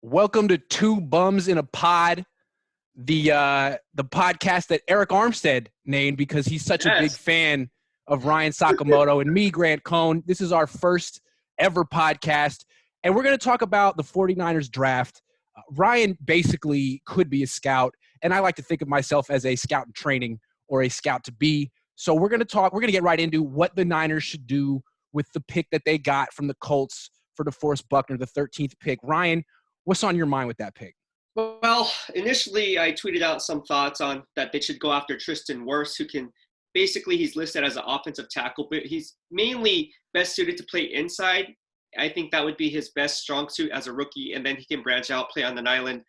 Welcome to Two Bums in a Pod, the podcast that Eric Armstead named because he's such a big fan of Ryan Sakamoto and me, Grant Cohn. This is our first ever podcast, and we're going to talk about the 49ers draft. Ryan basically could be a scout, and I like to think of myself as a scout in training or a scout to be. So we're going to get right into what the Niners should do with the pick that they got from the Colts for DeForest Buckner, the 13th pick. Ryan, what's on your mind with that pick? Well, initially I tweeted out some thoughts on that they should go after Tristan Wirfs, who can basically, he's listed as an offensive tackle, but he's mainly best suited to play inside. I think that would be his best strong suit as a rookie, and then he can branch out, play on an island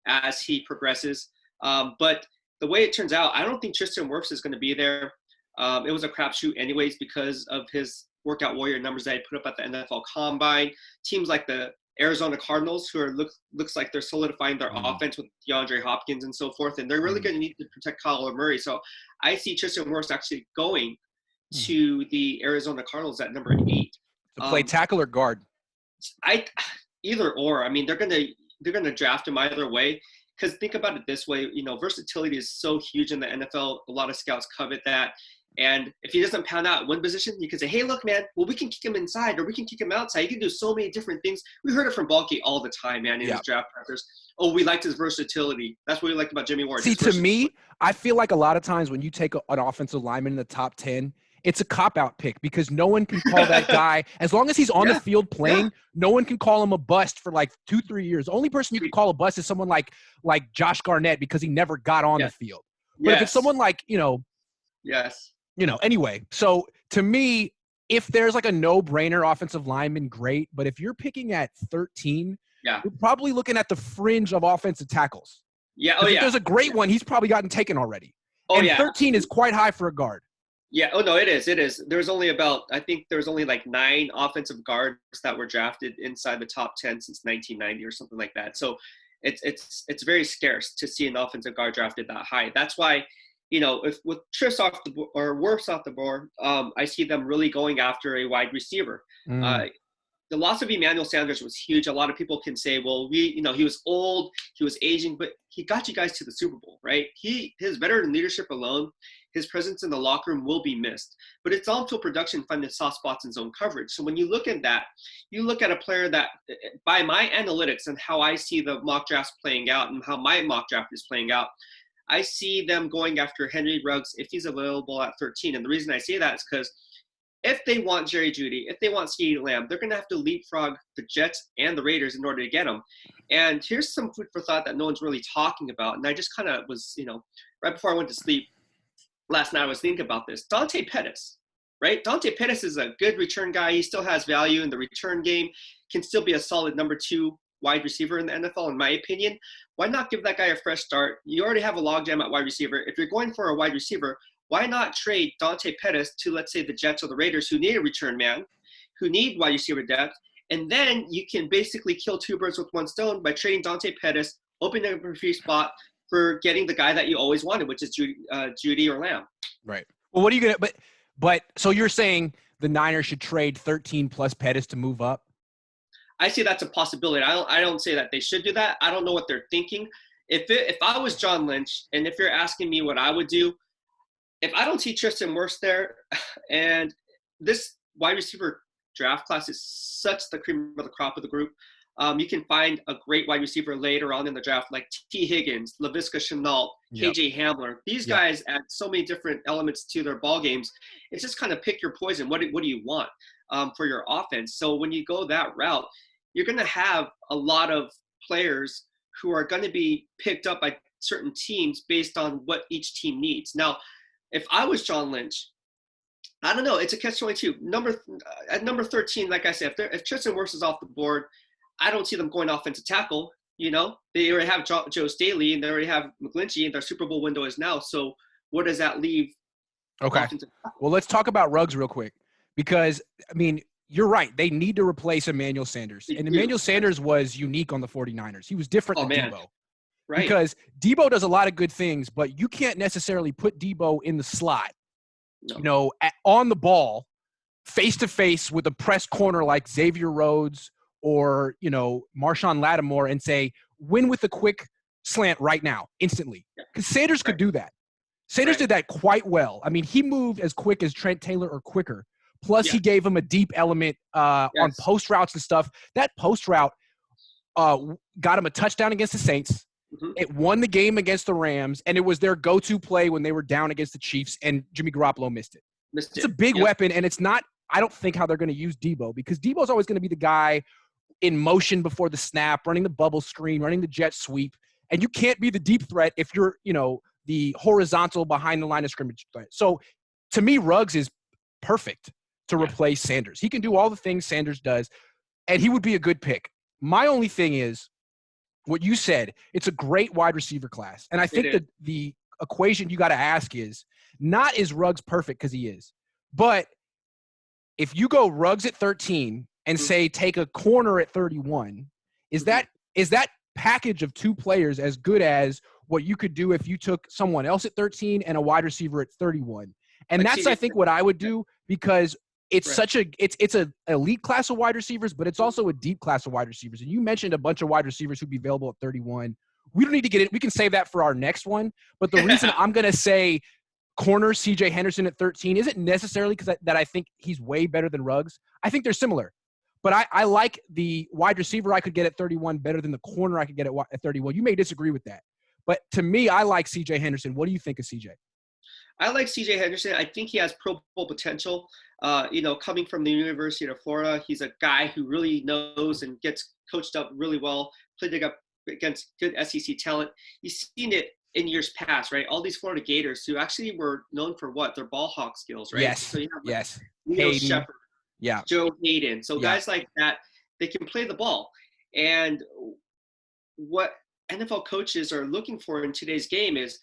as he progresses. But the way it turns out, I don't think Tristan Wirfs is going to be there. It was a crapshoot anyways because of his workout warrior numbers that he put up at the NFL Combine. Teams like the Arizona Cardinals, who looks like they're solidifying their offense with DeAndre Hopkins and so forth, and they're really going to need to protect Kyler Murray. So I see Tristan Wirfs actually going to the Arizona Cardinals at number 8 to play tackle or guard. Either or. I mean, they're gonna draft him either way. Because think about it this way, versatility is so huge in the NFL. A lot of scouts covet that. And if he doesn't pound out one position, you can say, hey, look, man, well, we can kick him inside or we can kick him outside. He can do so many different things. We heard it from Balky all the time, man, in his draft practice. Oh, we liked his versatility. That's what we liked about Jimmy Ward. See, to me, I feel like a lot of times when you take an offensive lineman in the top 10, it's a cop-out pick because no one can call that guy. As long as he's on the field playing, no one can call him a bust for like 2-3 years. The only person you can call a bust is someone like Josh Garnett because he never got on the field. But if it's someone like, anyway, so to me, if there's like a no-brainer offensive lineman, great. But if you're picking at 13, you're probably looking at the fringe of offensive tackles. Yeah. If there's a great one, he's probably gotten taken already. 13 is quite high for a guard. Yeah. Oh, no, it is. It is. There's only like 9 offensive guards that were drafted inside the top 10 since 1990 or something like that. So it's very scarce to see an offensive guard drafted that high. That's why, if with Wirfs off the board, I see them really going after a wide receiver. The loss of Emmanuel Sanders was huge. A lot of people can say, well, he was old, he was aging, but he got you guys to the Super Bowl, right? His veteran leadership alone, his presence in the locker room will be missed. But it's also production finding soft spots in zone coverage. So when you look at that, you look at a player that, by my analytics and how I see the mock drafts playing out and how my mock draft is playing out, I see them going after Henry Ruggs if he's available at 13. And the reason I say that is because if they want Jerry Jeudy, if they want CeeDee Lamb, they're going to have to leapfrog the Jets and the Raiders in order to get them. And here's some food for thought that no one's really talking about. And I just kind of was, right before I went to sleep last night, I was thinking about this. Dante Pettis, right? Dante Pettis is a good return guy. He still has value in the return game, can still be a solid number 2 wide receiver in the NFL, in my opinion. Why not give that guy a fresh start? You already have a logjam at wide receiver. If you're going for a wide receiver, why not trade Dante Pettis to, let's say, the Jets or the Raiders, who need a return man, who need wide receiver depth, and then you can basically kill 2 birds with 1 stone by trading Dante Pettis, opening up a free spot for getting the guy that you always wanted, which is Jeudy or Lamb. Right. Well, what are you going to – but so you're saying the Niners should trade 13 plus Pettis to move up? I see that's a possibility. I don't say that they should do that. I don't know what they're thinking. If I was John Lynch, and if you're asking me what I would do, if I don't see Tristan Wirfs there, and this wide receiver draft class is such the cream of the crop of the group, you can find a great wide receiver later on in the draft like T. Higgins, Laviska Shenault, KJ Hamler. These guys add so many different elements to their ball games. It's just kind of pick your poison. What do you want for your offense? So when you go that route, you're going to have a lot of players who are going to be picked up by certain teams based on what each team needs. Now, if I was John Lynch, I don't know. It's a catch-22. At number 13, like I said, if Tristan Wirfs is off the board, I don't see them going offensive tackle. They already have Joe Staley and they already have McGlinchey, and their Super Bowl window is now. So what does that leave? Okay. Well, let's talk about Ruggs real quick because, you're right. They need to replace Emmanuel Sanders. And Emmanuel Sanders was unique on the 49ers. He was different than Debo. Right. Because Debo does a lot of good things, but you can't necessarily put Debo in the slot, on the ball, face-to-face with a press corner like Xavier Rhodes or, Marshawn Lattimore and say, win with a quick slant right now, instantly. Because Sanders could do that. Sanders did that quite well. I mean, he moved as quick as Trent Taylor or quicker. Plus, he gave him a deep element on post routes and stuff. That post route got him a touchdown against the Saints. Mm-hmm. It won the game against the Rams, and it was their go-to play when they were down against the Chiefs, and Jimmy Garoppolo missed it. It's a big weapon, and it's not – I don't think how they're going to use Debo, because Debo's always going to be the guy in motion before the snap, running the bubble screen, running the jet sweep, and you can't be the deep threat if you're, the horizontal behind the line of scrimmage threat. So, to me, Ruggs is perfect to replace Sanders. He can do all the things Sanders does, and he would be a good pick. My only thing is what you said. It's a great wide receiver class. And I think that the equation you got to ask is not is Ruggs perfect, because he is. But if you go Ruggs at 13 and say take a corner at 31, is that package of two players as good as what you could do if you took someone else at 13 and a wide receiver at 31? And that's, I think, what I would do, because it's it's an elite class of wide receivers, but it's also a deep class of wide receivers. And you mentioned a bunch of wide receivers who'd be available at 31. We don't need to get it. We can save that for our next one. But the reason I'm going to say corner CJ Henderson at 13 isn't necessarily because that I think he's way better than Ruggs. I think they're similar. But I like the wide receiver I could get at 31 better than the corner I could get at 31. You may disagree with that. But to me, I like CJ Henderson. What do you think of CJ? I like CJ Henderson. I think he has Pro Bowl potential. Coming from the University of Florida, he's a guy who really knows and gets coached up really well, played up against good SEC talent. You've seen it in years past, right? All these Florida Gators who actually were known for their ball hawk skills, right? Yes, so you have yes. Leo Shepard, yeah, Joe Hayden. So guys like that, they can play the ball. And what NFL coaches are looking for in today's game is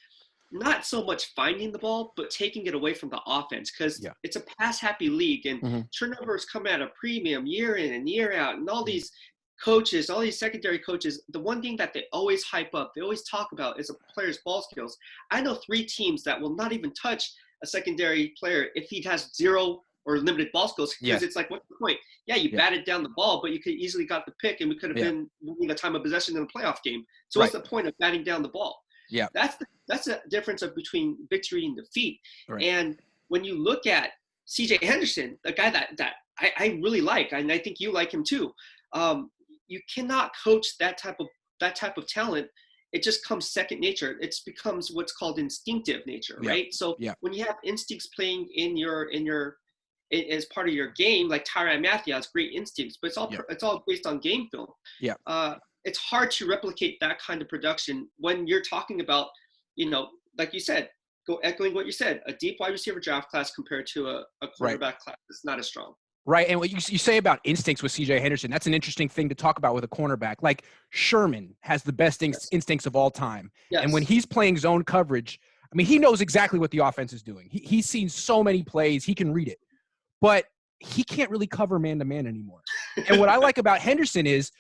not so much finding the ball, but taking it away from the offense, because it's a pass-happy league, and turnovers come at a premium year in and year out. And all these coaches, all these secondary coaches, the one thing that they always hype up, they always talk about is a player's ball skills. I know 3 teams that will not even touch a secondary player if he has zero or limited ball skills, because it's like, what's the point? Yeah, you batted down the ball, but you could easily got the pick, and we could have been winning the time of possession in a playoff game. So what's the point of batting down the ball? Yeah, that's the difference between victory and defeat. Right. And when you look at CJ Henderson, the guy that I really like, and I think you like him too, you cannot coach that type of talent. It just comes second nature. It becomes what's called instinctive nature, right? So when you have instincts playing as part of your game, like Tyrann Mathieu has great instincts, but it's all based on game film. Yeah. It's hard to replicate that kind of production when you're talking about, like you said, echoing what you said, a deep wide receiver draft class compared to a quarterback class that's not as strong. Right. And what you say about instincts with CJ Henderson, that's an interesting thing to talk about with a cornerback. Like Sherman has the best instincts of all time. Yes. And when he's playing zone coverage, I mean, he knows exactly what the offense is doing. He's seen so many plays, he can read it. But he can't really cover man-to-man anymore. And what I like about Henderson is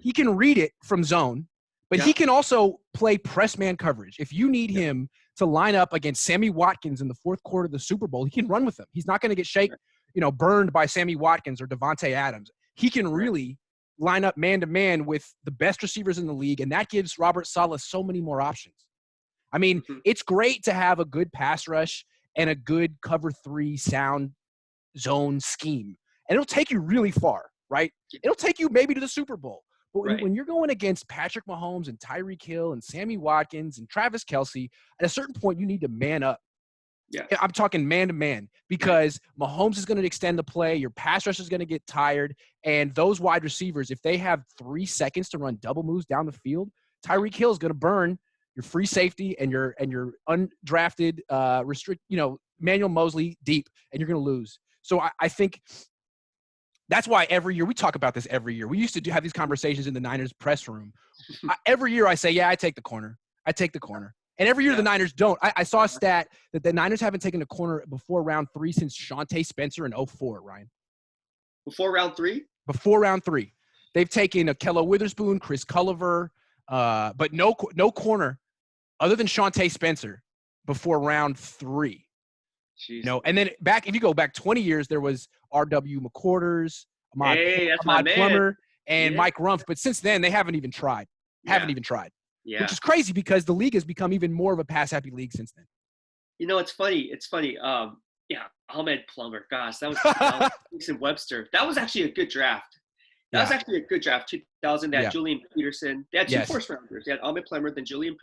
he can read it from zone, but he can also play press man coverage. If you need him to line up against Sammy Watkins in the fourth quarter of the Super Bowl, he can run with them. He's not going to get burned by Sammy Watkins or Devontae Adams. He can really line up man-to-man with the best receivers in the league, and that gives Robert Saleh so many more options. I mean, it's great to have a good pass rush and a good cover 3 sound zone scheme, and it'll take you really far, right? It'll take you maybe to the Super Bowl. But when you're going against Patrick Mahomes and Tyreek Hill and Sammy Watkins and Travis Kelce, at a certain point you need to man up. Yeah, I'm talking man-to-man, because Mahomes is going to extend the play, your pass rush is going to get tired, and those wide receivers, if they have 3 seconds to run double moves down the field, Tyreek Hill is going to burn your free safety and your undrafted Manuel Mosley deep, and you're going to lose. So I think that's why every year – we talk about this every year. We used to have these conversations in the Niners press room. Every year I say, I take the corner. I take the corner. And every year the Niners don't. I saw a stat that the Niners haven't taken a corner before round 3 since Shawntae Spencer in 2004, Ryan. Before round 3? Before round 3. They've taken Akello Witherspoon, Chris Culliver, but no corner other than Shawntae Spencer before round 3. Jeez. And then if you go back 20 years, there was R.W. McQuarters, Ahmad Plummer, and Yeah. Mike Rumpf. But since then, they haven't even tried. Yeah. Which is crazy because the league has become even more of a pass-happy league since then. You know, it's funny. Yeah, Ahmed Plummer. Gosh, that was Jason Webster. That was actually a good draft. That was actually a good draft. 2000. They had Julian Peterson. They had two first rounders. They had Ahmed Plummer, then Julian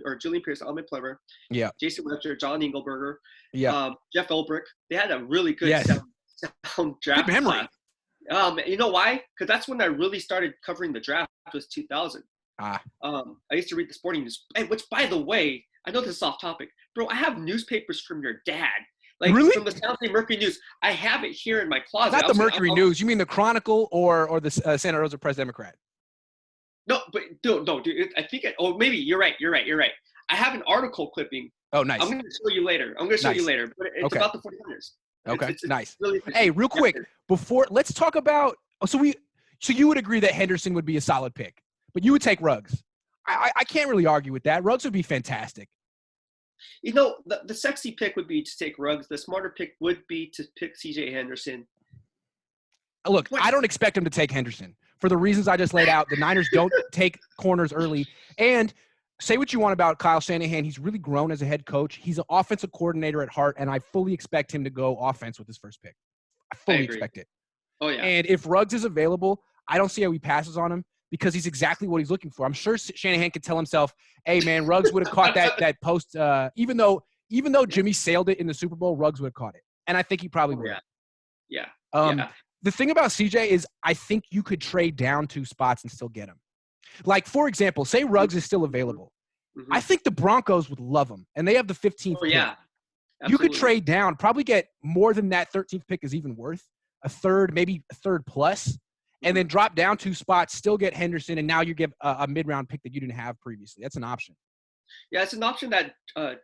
Pearson, Ahmed Plummer. Yeah. Jason Webster, John Engelberger. Yeah. Jeff Ulbrich. They had a really good sound draft. Good memory. You know why? Because that's when I really started covering the draft. Was 2000. I used to read the Sporting News, which, by the way, I know this is off topic, bro. I have newspapers from your dad, like really? From the San Jose Mercury News. I have it here in my closet. Not the Mercury News. You mean the Chronicle or the Santa Rosa Press Democrat? No, but no, dude. I think. Maybe you're right. I have an article clipping. Oh, nice. I'm going to show you later. But it's about the 49ers. Okay, it's nice. Really hey, real quick let's talk about. So you would agree that Henderson would be a solid pick, but you would take Ruggs. I can't really argue with that. Ruggs would be fantastic. You know, the sexy pick would be to take Ruggs. The smarter pick would be to pick C.J. Henderson. Look, I don't expect him to take Henderson for the reasons I just laid out. The Niners don't take corners early. And say what you want about Kyle Shanahan. He's really grown as a head coach. He's an offensive coordinator at heart, and I fully expect him to go offense with his first pick. I fully expect it. Oh, yeah. And if Ruggs is available, I don't see how he passes on him because he's exactly what he's looking for. I'm sure Shanahan could tell himself, hey, man, Ruggs would have caught that post. Even though Jimmy sailed it in the Super Bowl, Ruggs would have caught it. And I think he probably would. Yeah. The thing about CJ is I think you could trade down 2 spots and still get him. Like, for example, say Ruggs is still available. Mm-hmm. I think the Broncos would love him, and they have the 15th pick. Yeah. Absolutely. You could trade down, probably get more than that 13th pick is even worth, a third, maybe a third plus, and then drop down 2 spots, still get Henderson, and now you get a mid-round pick that you didn't have previously. That's an option. Yeah, it's an option that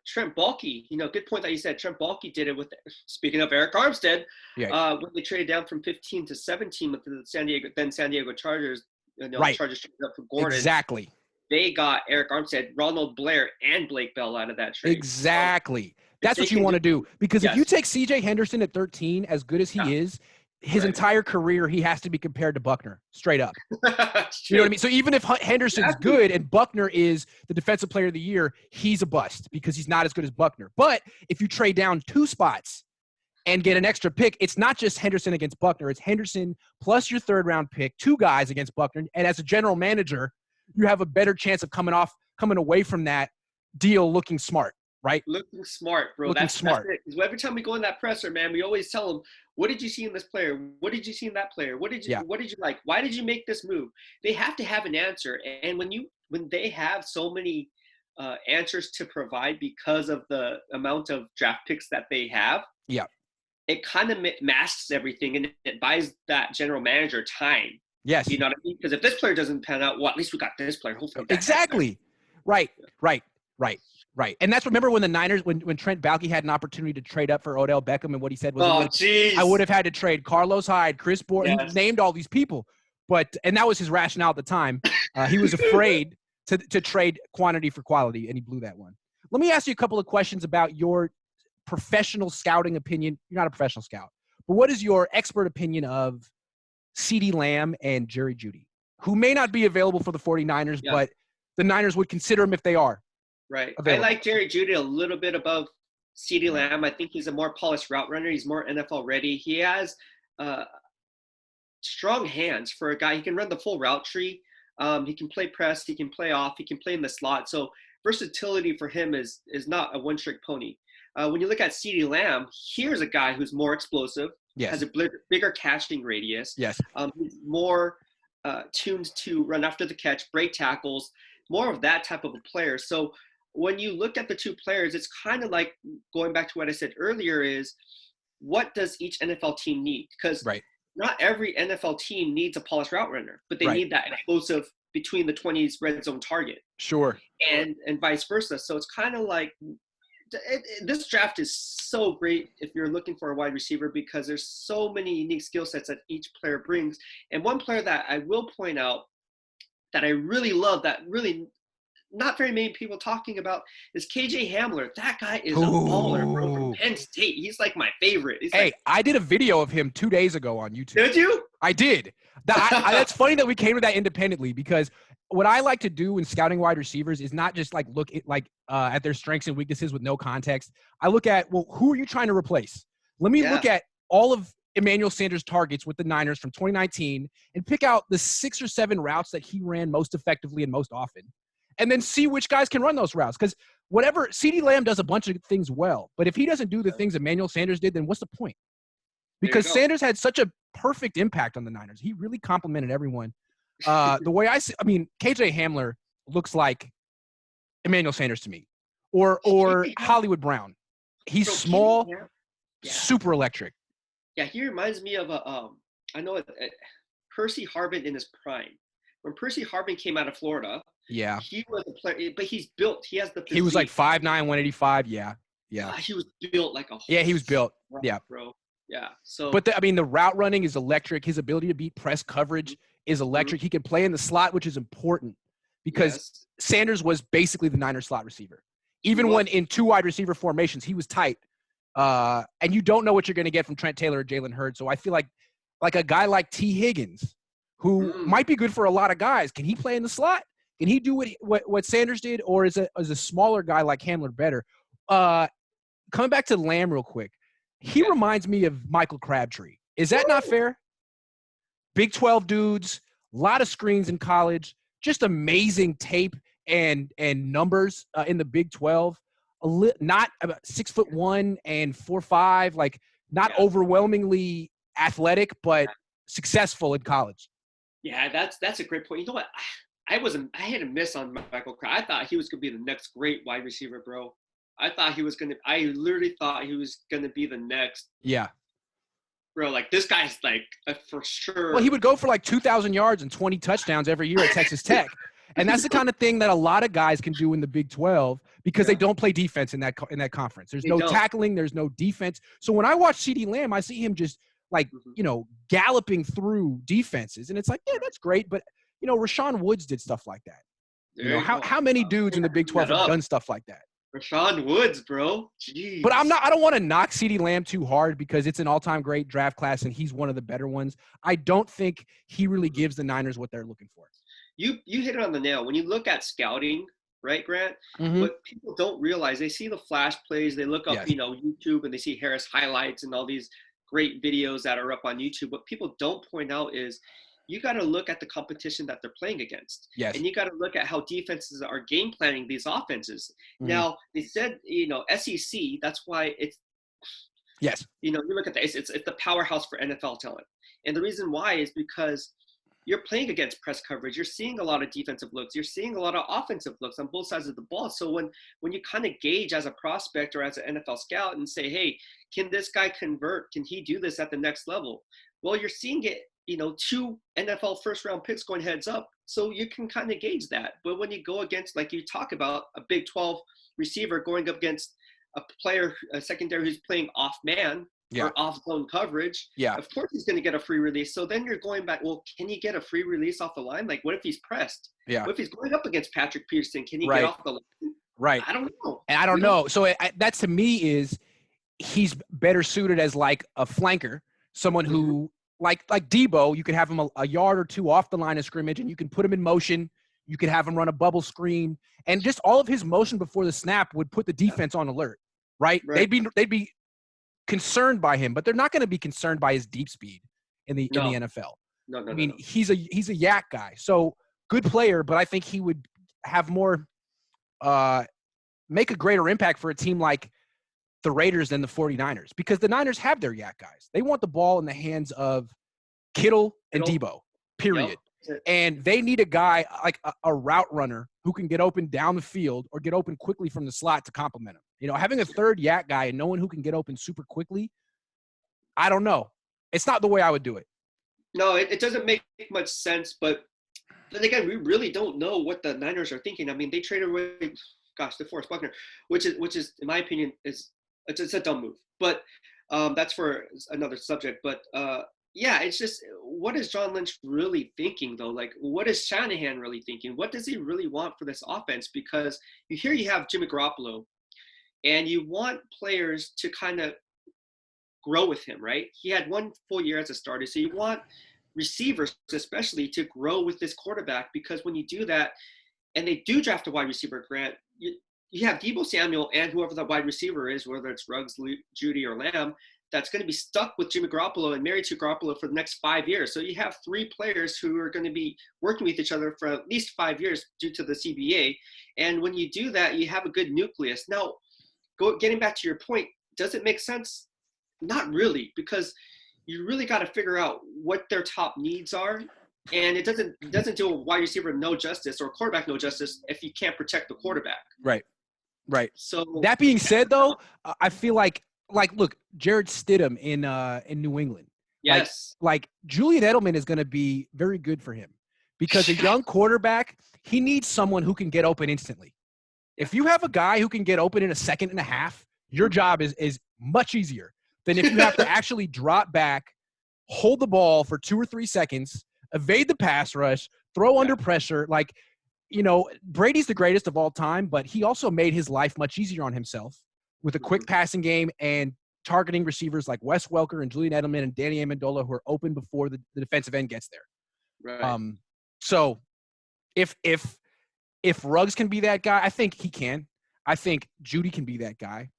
Trent Baalke, good point that you said. Trent Baalke did it with, speaking of Eric Armstead, when they traded down from 15 to 17 with the San Diego Chargers. Chargers traded up for Gordon. Exactly. They got Eric Armstead, Ronald Blair, and Blake Bell out of that trade. Exactly. That's what you want to do. Because if you take C.J. Henderson at 13, as good as he is, his entire career, he has to be compared to Buckner, straight up. You know what I mean? So even if Henderson's good and Buckner is the defensive player of the year, he's a bust because he's not as good as Buckner. But if you trade down 2 spots and get an extra pick, it's not just Henderson against Buckner. It's Henderson plus your 3rd-round pick, 2 guys against Buckner. And as a general manager, you have a better chance of coming away from that deal looking smart, right? Looking smart, bro. That's smart. Because every time we go in that presser, man, we always tell them, what did you see in this player? What did you see in that player? What did you like? Why did you make this move? They have to have an answer. And when they have so many answers to provide because of the amount of draft picks that they have, it kind of masks everything and it buys that general manager time. Yes. You know what I mean? Because if this player doesn't pan out, well, at least we got this player. Hopefully. Exactly. Right. And that's, remember when the Niners, when Trent Baalke had an opportunity to trade up for Odell Beckham, and what he said was, I would have had to trade Carlos Hyde, Chris Board. He named all these people. And that was his rationale at the time. He was afraid to trade quantity for quality, and he blew that one. Let me ask you a couple of questions about your professional scouting opinion. You're not a professional scout, but what is your expert opinion of CeeDee Lamb and Jerry Jeudy, who may not be available for the 49ers, but the Niners would consider him if they are. Right. Available. I like Jerry Jeudy a little bit above CeeDee Lamb. I think he's a more polished route runner. He's more NFL ready. He has strong hands for a guy. He can run the full route tree. He can play press. He can play off. He can play in the slot. So versatility for him is not a one-trick pony. When you look at CeeDee Lamb, here's a guy who's more explosive, has a bigger catching radius. Yes. He's more tuned to run after the catch, break tackles, more of that type of a player. So when you look at the 2 players, it's kind of like going back to what I said earlier is, what does each NFL team need? Because not every NFL team needs a polished route runner, but they need that explosive between the 20s red zone target. Sure. And vice versa. So it's kind of like this draft is so great if you're looking for a wide receiver because there's so many unique skill sets that each player brings. And one player that I will point out that I really love, that really not very many people talking about is KJ Hamler. That guy is a baller, bro, from Ooh. Penn State. He's like my favorite. He's Hey, like, I did a video of him 2 days ago on YouTube. did you? I did. That's funny that we came to that independently, because what I like to do in scouting wide receivers is not just like look at their strengths and weaknesses with no context. I look at, well, who are you trying to replace? Let me look at all of Emmanuel Sanders' targets with the Niners from 2019 and pick out the 6 or 7 routes that he ran most effectively and most often, and then see which guys can run those routes. Because whatever, CeeDee Lamb does a bunch of things well, but if he doesn't do the things Emmanuel Sanders did, then what's the point? Because Sanders had such a perfect impact on the Niners. He really complimented everyone. The way I mean, KJ Hamler looks like Emmanuel Sanders to me, or Hollywood Brown. He's small, super electric. Yeah, he reminds me of I know Percy Harvin in his prime. When Percy Harvin came out of Florida, he was a player, but he's built. He has the physique. He was like 5'9", 185. Yeah. He was built like a horse. Yeah, he was built. Bro. Yeah. So, but the route running is electric. His ability to beat press coverage is electric. He can play in the slot, which is important because Sanders was basically the Niners slot receiver. Even when in 2 wide receiver formations, he was tight. And you don't know what you're going to get from Trent Taylor or Jalen Hurts. So I feel like a guy like T. Higgins, who might be good for a lot of guys, can he play in the slot? Can he do what Sanders did, or is a smaller guy like Hamler better? Coming back to Lamb real quick, he reminds me of Michael Crabtree. Is that not fair? Big 12 dudes, a lot of screens in college, just amazing tape and numbers in the Big 12. Not about 6'1" and 4'5", like not overwhelmingly athletic, but successful in college. Yeah, that's a great point. You know what? I had a miss on Michael Crabtree. I thought he was gonna be the next great wide receiver, bro. I literally thought he was gonna be the next. Yeah. Bro, like this guy's like for sure. Well, he would go for like 2,000 yards and 20 touchdowns every year at Texas Tech. And that's the kind of thing that a lot of guys can do in the Big 12 because they don't play defense in that conference. There's no tackling. There's no defense. So when I watch CeeDee Lamb, I see him just like, galloping through defenses. And it's like, yeah, that's great. But, Rashawn Woods did stuff like that. How many dudes in the Big 12 have done stuff like that? Rashawn Woods, bro. Jeez. But I don't want to knock CeeDee Lamb too hard because it's an all-time great draft class and he's one of the better ones. I don't think he really gives the Niners what they're looking for. You hit it on the nail. When you look at scouting, right, Grant? What people don't realize, they see the flash plays, they look up, YouTube, and they see Harris highlights and all these great videos that are up on YouTube. What people don't point out is you got to look at the competition that they're playing against. Yes. And you got to look at how defenses are game planning these offenses. Now, they said, SEC, that's why it's, yes. You look at it's the powerhouse for NFL talent. And the reason why is because you're playing against press coverage. You're seeing a lot of defensive looks. You're seeing a lot of offensive looks on both sides of the ball. So when you kind of gauge as a prospect or as an NFL scout and say, hey, can this guy convert? Can he do this at the next level? Well, you're seeing it, 2 NFL first-round picks going heads up. So you can kind of gauge that. But when you go against, like you talk about, a Big 12 receiver going up against a player, a secondary who's playing off man, or off-zone coverage, of course he's going to get a free release. So then you're going back, well, can he get a free release off the line? Like, what if he's pressed? Yeah. What if he's going up against Patrick Peterson? Can he get off the line? Right. I don't know. And I don't know. So that to me is he's better suited as like a flanker, someone who, like Debo, you could have him a yard or 2 off the line of scrimmage and you can put him in motion. You could have him run a bubble screen. And just all of his motion before the snap would put the defense on alert, right? They'd be concerned by him, but they're not going to be concerned by his deep speed in the NFL. No. I mean, he's a yak guy. So good player, but I think he would have more make a greater impact for a team like the Raiders than the 49ers, because the Niners have their yak guys. They want the ball in the hands of Kittle and Debo, period. Yep. And they need a guy like a route runner who can get open down the field or get open quickly from the slot to complement him. Having a third yak guy and no one who can get open super quickly, I don't know. It's not the way I would do it. No, it doesn't make much sense. But then again, we really don't know what the Niners are thinking. I mean, they traded away, DeForest Buckner, which is in my opinion, it's a dumb move. But that's for another subject. But yeah, it's just, what is John Lynch really thinking though? Like, what is Shanahan really thinking? What does he really want for this offense? Because you have Jimmy Garoppolo, and you want players to kind of grow with him, right? He had one full year as a starter, so you want receivers especially to grow with this quarterback, because when you do that, and they do draft a wide receiver, Grant, you have Deebo Samuel and whoever the wide receiver is, whether it's Ruggs, Judy, or Lamb, that's going to be stuck with Jimmy Garoppolo and married to Garoppolo for the next 5 years. So you have 3 players who are going to be working with each other for at least 5 years due to the CBA. And when you do that, you have a good nucleus. Now, getting back to your point, does it make sense? Not really, because you really got to figure out what their top needs are. And it doesn't do a wide receiver no justice or quarterback no justice if you can't protect the quarterback. Right. So that So being said, though, I feel like look, Jared Stidham in New England. yes, Like Julian Edelman is going to be very good for him, because a young quarterback, he needs someone who can get open instantly. If you have a guy who can get open in a second and a half, your job is much easier than if you have to actually drop back, hold the ball for 2 or 3 seconds, evade the pass rush, throw under pressure. Like, you know, Brady's the greatest of all time, but he also made his life much easier on himself with a quick passing game and targeting receivers like Wes Welker and Julian Edelman and Danny Amendola, who are open before the defensive end gets there. right. So if Ruggs can be that guy, I think he can. I think Judy can be that guy.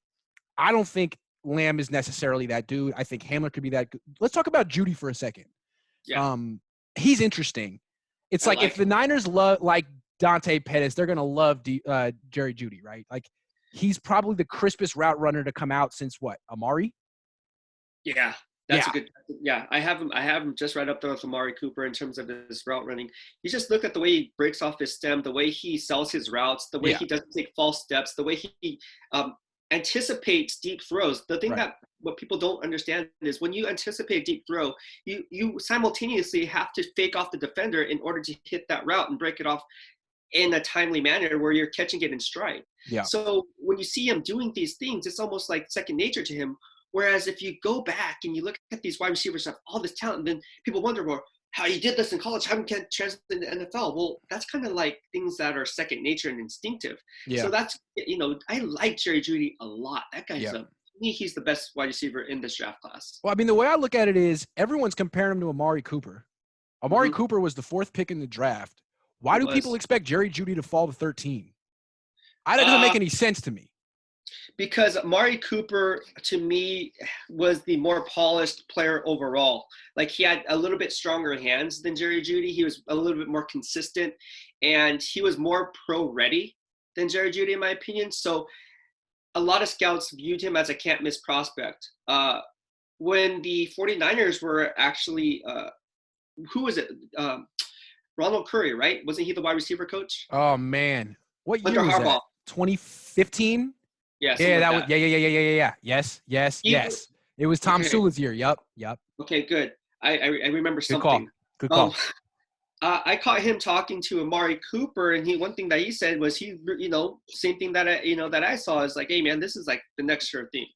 I don't think Lamb is necessarily that dude. I think Hamler could be that good. Let's talk about Judy for a second. Yeah. He's interesting. It's like if the Niners love like Dante Pettis, they're going to love Jerry Jeudy, right? Like, he's probably the crispest route runner to come out since what, Amari? Yeah, that's a good. Yeah, I have him just right up there with Amari Cooper in terms of his route running. You just look at the way he breaks off his stem, the way he sells his routes, the way he doesn't take false steps, the way he anticipates deep throws. The thing that what people don't understand is when you anticipate deep throw, you simultaneously have to fake off the defender in order to hit that route and break it off in a timely manner where you're catching it in stride. Yeah. So when you see him doing these things, it's almost like second nature to him. Whereas if you go back and you look at these wide receivers have all this talent, then people wonder, well, how you did this in college, how can translate in the NFL? Well, that's kind of like things that are second nature and instinctive. Yeah. So that's, I like Jerry Jeudy a lot. That guy's to me, he's the best wide receiver in this draft class. Well, I mean, the way I look at it is everyone's comparing him to Amari Cooper. Amari Cooper was the 4th pick in the draft. Why do people expect Jerry Jeudy to fall to 13? That doesn't make any sense to me. Because Amari Cooper, to me, was the more polished player overall. Like, he had a little bit stronger hands than Jerry Jeudy. He was a little bit more consistent, and he was more pro-ready than Jerry Jeudy, in my opinion. So a lot of scouts viewed him as a can't-miss prospect. When the 49ers were actually who was it? Ronald Curry, right? Wasn't he the wide receiver coach? Oh, man. What year was that? 2015? Yeah. Yeah, yeah. Yes. It was Tom Sula's year. Yep. Okay, good. I remember something. Good call. I caught him talking to Amari Cooper, and one thing that he said was same thing that I saw is like, hey man, this is like the next sure thing.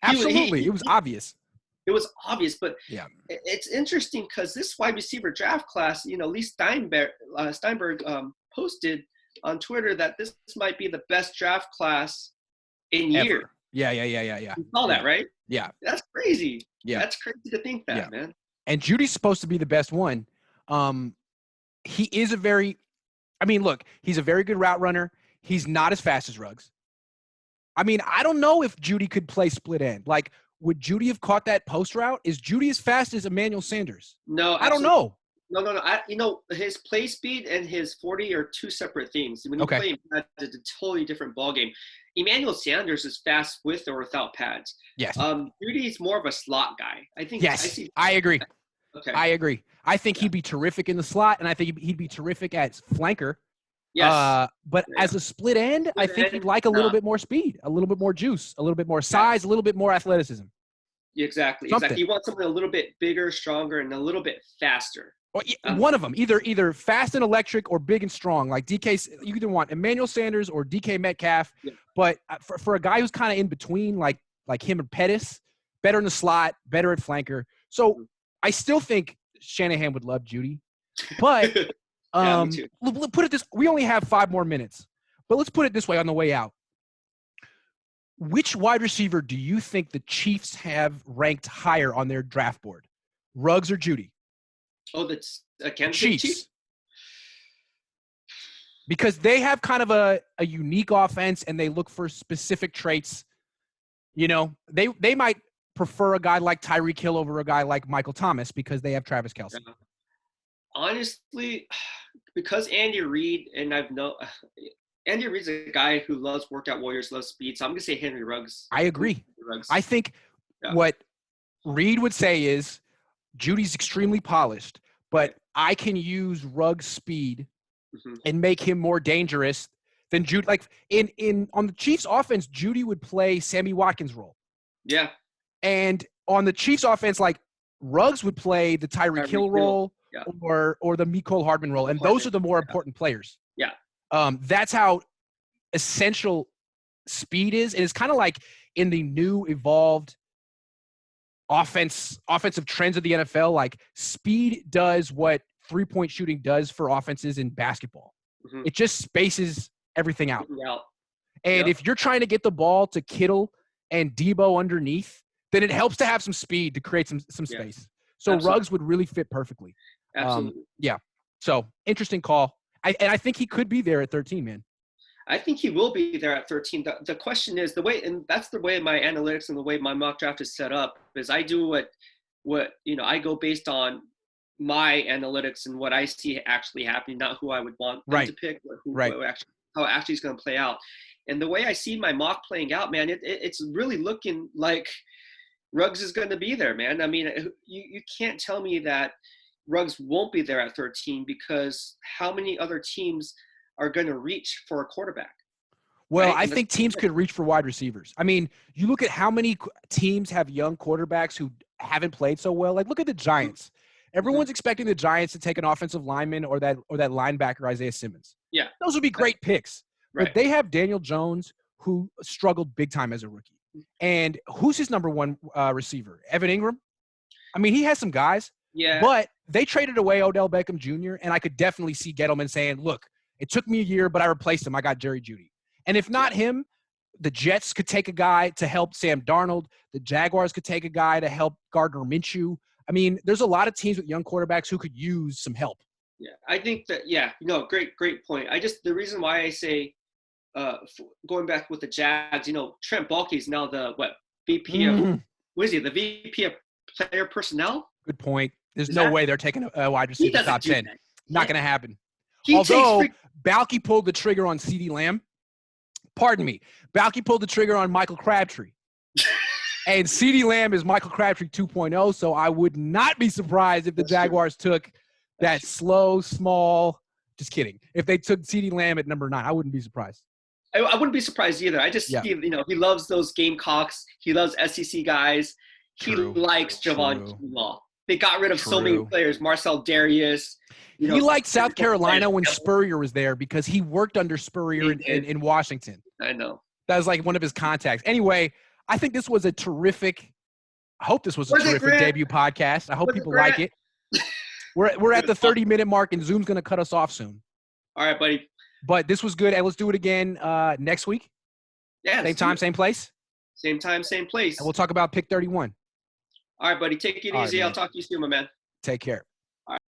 Absolutely. It was obvious. It was obvious, but it's interesting because this wide receiver draft class, Lee Steinberg posted on Twitter that this might be the best draft class in years. Yeah. You saw that, right? Yeah. That's crazy. Yeah. That's crazy to think that, man. And Judy's supposed to be the best one. He is look, he's a very good route runner. He's not as fast as Ruggs. I mean, I don't know if Judy could play split end. Like, would Judy have caught that post route? Is Judy as fast as Emmanuel Sanders? No, I don't know. No. His play speed and his 40 are two separate things. When you play him, that's a totally different ballgame. Emmanuel Sanders is fast with or without pads. Yes. Judy's more of a slot guy. I think. Yes, I agree. Okay. I agree. I think he'd be terrific in the slot, and I think he'd be terrific as flanker. Yes. But as a split end, I think he'd like a little bit more speed, a little bit more juice, a little bit more size, a little bit more athleticism. Exactly. You want something a little bit bigger, stronger, and a little bit faster. Or one of them, either fast and electric or big and strong. Like DK, you either want Emmanuel Sanders or DK Metcalf. Yeah. But for a guy who's kind of in between, like him and Pettis, better in the slot, better at flanker. So I still think Shanahan would love Judy. But Yeah, me too. put it this, we only have 5 more minutes. But let's put it this way on the way out. Which wide receiver do you think the Chiefs have ranked higher on their draft board? Ruggs or Judy? Oh, that's Kansas Chiefs. Chiefs? Because they have kind of a unique offense and they look for specific traits. You know, they might prefer a guy like Tyreek Hill over a guy like Michael Thomas because they have Travis Kelce. Yeah. Honestly, because Andy Reid, and Andy Reid's a guy who loves workout warriors, loves speed, so I'm going to say Henry Ruggs. I agree. I think what Reid would say is Judy's extremely polished, but I can use Ruggs' speed and make him more dangerous than Judy. Like on the Chiefs offense, Judy would play Sammy Watkins' role. Yeah. And on the Chiefs offense, like Ruggs would play the Tyreek Hill role or the Mecole Hardman role. And those are the more important players. Yeah. That's how essential speed is. And it's kind of like in the new evolved offensive trends of the NFL, like speed does what 3-point shooting does for offenses in basketball. It just spaces everything out. And if you're trying to get the ball to Kittle and Debo underneath, then it helps to have some speed to create some space. So Ruggs would really fit perfectly. Absolutely. So interesting call. I think he could be there at 13, man. I think he will be there at 13. The question is and that's the way my analytics and the way my mock draft is set up, is I do what I go based on my analytics and what I see actually happening, not who I would want them to pick, but how actually is going to play out. And the way I see my mock playing out, man, it's really looking like Ruggs is going to be there, man. I mean, you can't tell me that Ruggs won't be there at 13, because how many other teams are going to reach for a quarterback? Well, I think teams could reach for wide receivers. I mean, you look at how many teams have young quarterbacks who haven't played so well. Like, look at the Giants. Everyone's expecting the Giants to take an offensive lineman or that linebacker, Isaiah Simmons. Yeah. Those would be great picks. Right. But they have Daniel Jones, who struggled big time as a rookie. And who's his number one receiver? Evan Ingram? I mean, he has some guys. Yeah. But they traded away Odell Beckham Jr., and I could definitely see Gettleman saying, look, it took me a year, but I replaced him. I got Jerry Jeudy. And if not him, the Jets could take a guy to help Sam Darnold. The Jaguars could take a guy to help Gardner Minshew. I mean, there's a lot of teams with young quarterbacks who could use some help. Yeah, I think that, great point. The reason why I say, going back with the Jags, Trent Baalke is now the VP of, what is he, the VP of player personnel? Good point. There's no way they're taking a wide receiver top 10. Not going to happen. Although Baalke pulled the trigger on CeeDee Lamb. Pardon me. Baalke pulled the trigger on Michael Crabtree. And CeeDee Lamb is Michael Crabtree 2.0, so I would not be surprised if the Jaguars took that slow, small – just kidding. If they took CeeDee Lamb at number 9, I wouldn't be surprised. I wouldn't be surprised either. I just feel, he loves those Gamecocks. He loves SEC guys. He likes Javon Law. They got rid of so many players. Marcel Darius. He liked South Carolina when Spurrier was there because he worked under Spurrier in Washington. I know. That was like one of his contacts. Anyway, I think this was a terrific – I hope this was a terrific debut podcast. I hope people like it. We're at the 30-minute mark, and Zoom's going to cut us off soon. All right, buddy. But this was good. And let's do it again next week. Yeah. Same time, same place? Same time, same place. And we'll talk about pick 31. All right, buddy. Take it easy. I'll talk to you soon, my man. Take care.